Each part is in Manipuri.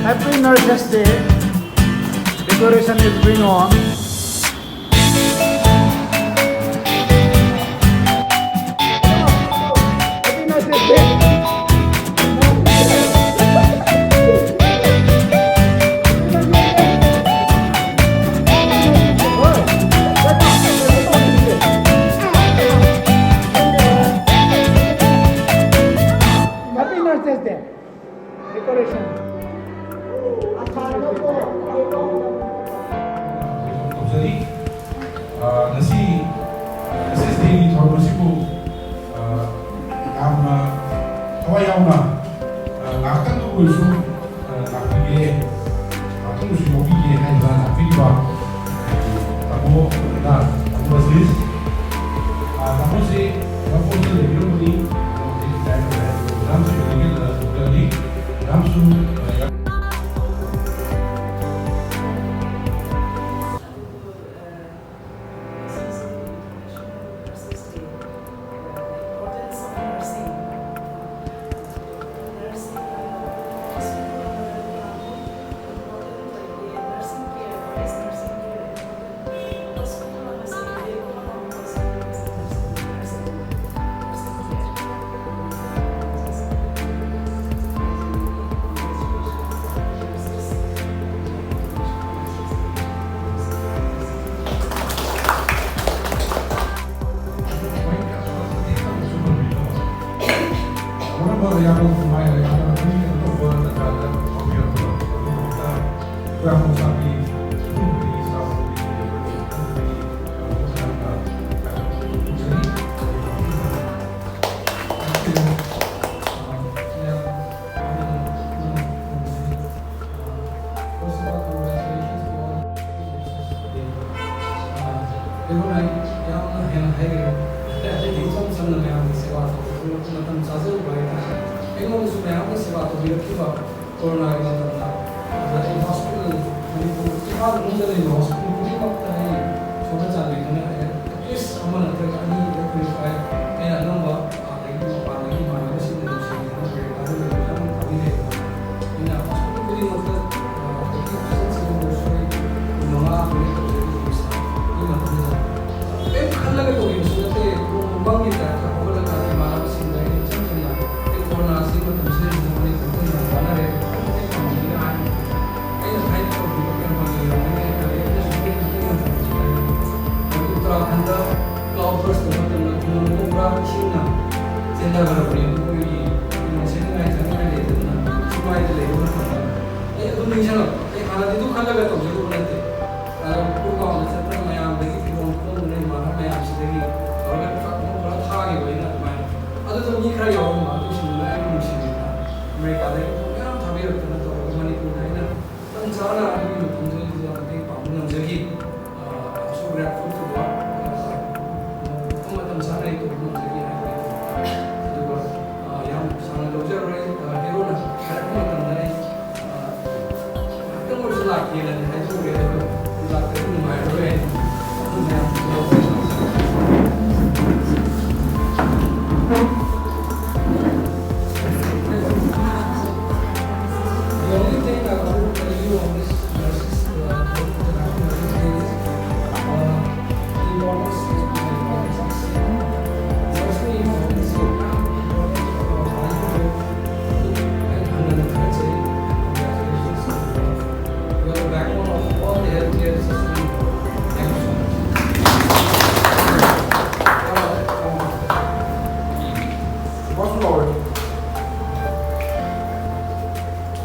Happy Nurses Day. Decoration is going on. Happy Nurses Day. Happy Nurses Day. Decoration. Jadi, nasi SSD thormasiku amna thawai yauna naktan tu isu nakige naktan isu yogi ge hai ba nakigi ba tamo na tamo sis tamo se tamo se lebih ni ramsu lebih dari ramsu yang main dengan ini untuk berdekat komputer kita mengusahakan di salah corona के अंदर ना हॉस्पिटल इफाद मुझे नहीं हॉस्पिटल पूरी वक्त है छोटा चाल में है इस अमन अंतर का नहीं क्वालिफाई है ना नंबर लेकिन पाने की मानने से नहीं से है ना अभी है इन हॉस्पिटल पूरी मतलब नवा पूरी ये मतलब एक खल्ला के तो ये सुनते बंगी का खबर लगा के मानव सिंह ने चंचला एक कोरोना से को तुमसे नहीं बना रहे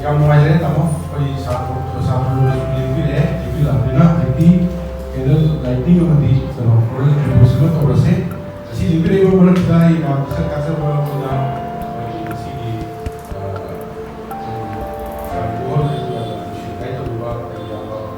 yang mulai tamo oi satu lebih lah jadi itu lighting nanti kalau proses dibuat terus sih lebih dari mana kita yang kasar pada sini buat itu ada itu buat yang sisi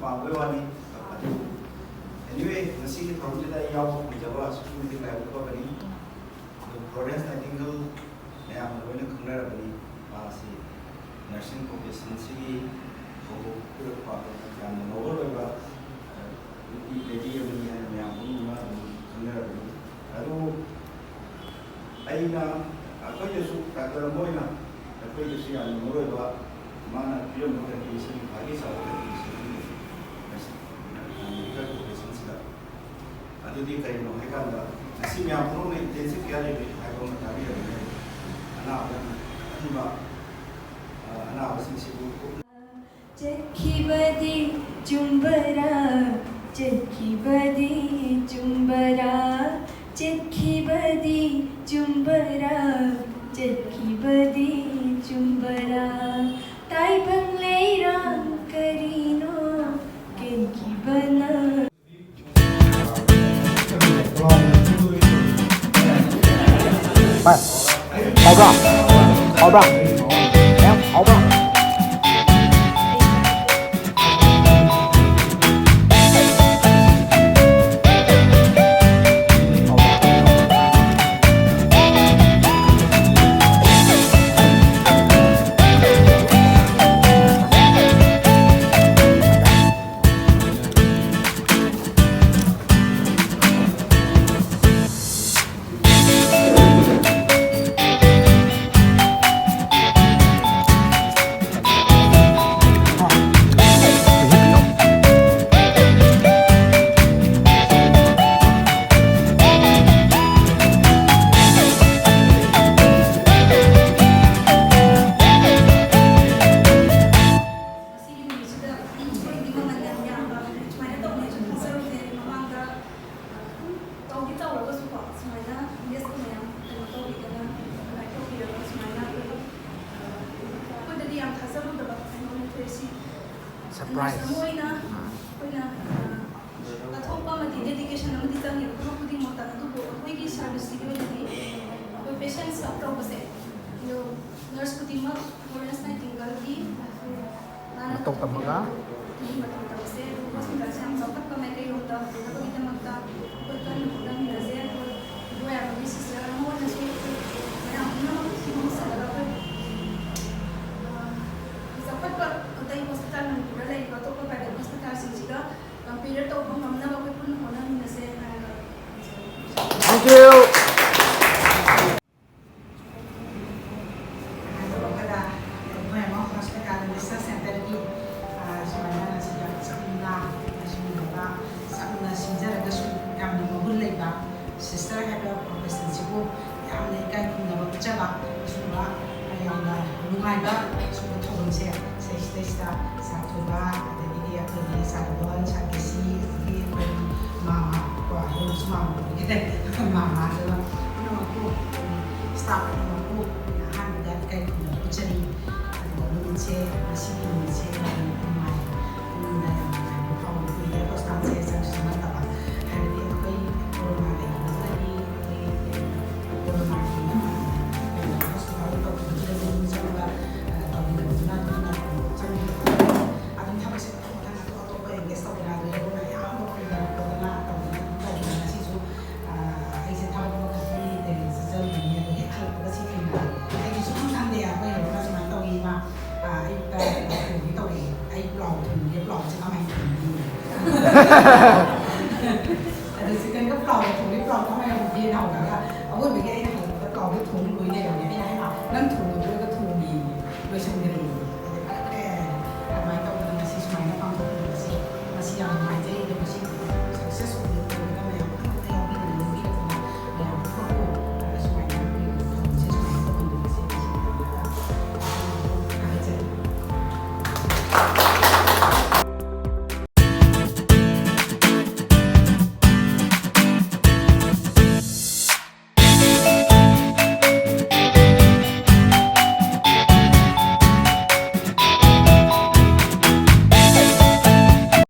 ꯄꯥꯝꯕꯩ ꯋꯥꯅꯤ ꯑꯗꯨ anyway ꯉꯁꯤꯒꯤ ꯊꯧꯔꯝꯁꯤꯗ ꯑꯩ ꯌꯥꯎꯕ ꯐꯪꯖꯕ ꯑꯁꯨꯛꯀꯤ ꯃꯇꯤꯛ ꯂꯥꯏꯕꯛ ꯐꯕꯅꯤ ꯑꯗꯨ ꯐ꯭ꯂꯣꯔꯦꯟꯁ ꯅꯥꯏꯇꯤꯡꯒꯦꯜ ꯃꯌꯥꯝꯅ ꯂꯣꯏꯅ ꯈꯪꯅꯔꯕꯅꯤ ꯃꯥꯁꯤ ꯅꯔꯁꯤꯡ ꯄ꯭ꯔꯣꯐꯦꯁꯟꯁꯤꯒꯤ ꯊꯧꯗꯣꯛ ꯄꯤꯔꯛꯄ ꯌꯥꯝꯅ ꯅꯣꯕꯜ ꯑꯣꯏꯕ ꯅꯨꯄꯤ ꯂꯦꯗꯤ ꯑꯃꯅꯤ ꯍꯥꯏꯅ ꯃꯌꯥꯝ ꯄꯨꯝꯅꯃꯛ ꯑꯗꯨꯝ ꯈꯪꯅꯔꯕꯅꯤ ꯑꯗꯨ ꯑꯩꯅ ꯑꯩꯈꯣꯏꯗꯁꯨ ꯗꯥꯛꯇꯔ ꯑꯃ ꯑꯣꯏꯅ ꯑꯩꯈꯣꯏꯗꯁꯨ ꯌꯥꯝꯅ ꯃꯔꯨꯑꯣꯏꯕ ꯃꯥꯅ ꯄꯤꯔꯝꯕ ꯀꯟꯇ꯭ꯔꯤꯕ꯭ꯌꯨꯁꯟ ꯈ꯭ꯋꯥꯏꯗꯒꯤ ꯆꯥꯎꯕ ꯀꯟꯇ꯭ꯔꯤꯕ꯭ꯌꯨꯁꯟ ꯄ꯭ꯔꯣꯐꯦꯁꯟꯁꯤꯗ ꯑꯗꯨꯗꯤ ꯀꯔꯤꯅꯣ ꯍꯥꯏꯀꯥꯟꯗ ꯉꯁꯤ ꯃꯌꯥꯝ ꯄꯨꯝꯅꯃꯛꯅ ꯏꯟꯇꯦꯟꯁꯤꯞ ꯀꯦꯌꯔ ꯂꯩꯕ ꯍꯥꯏꯕ ꯑꯃ ꯇꯥꯕꯤꯔꯕꯅꯤ ꯑꯅꯥꯕ ꯑꯍꯟꯕ ꯑꯅꯥꯕꯁꯤꯡꯁꯤꯕꯨ चखिबदी चुंबरा चखिबदी चुंबरा चखिबदी चुंबरा चखिबदी चुंबरा ताइबंग लेरा करीनो केखिबना Hậu bra. Hậu bra. Em, hậu bra. Surprise. Matong tamaga. Thank you. Sister have a profession sibu yamne kai kunna ba chaba suba ayana nungaiba suba thonse sesta sa thoba adegi akoni sa don sa kesi ki mama ko ho mama gite mama da no ko start no ko han da kai kunna chani adoni che asibi ni che mai nuna ya ko ko ya ko stand se sa suma ta ba hari akai corona ai Ada sekian ke plau, thùng cái plau có mấy ông kia nào cả, ở bên cái này thùng cái plau cái thùng lùi này là cái này mà, nâng thùng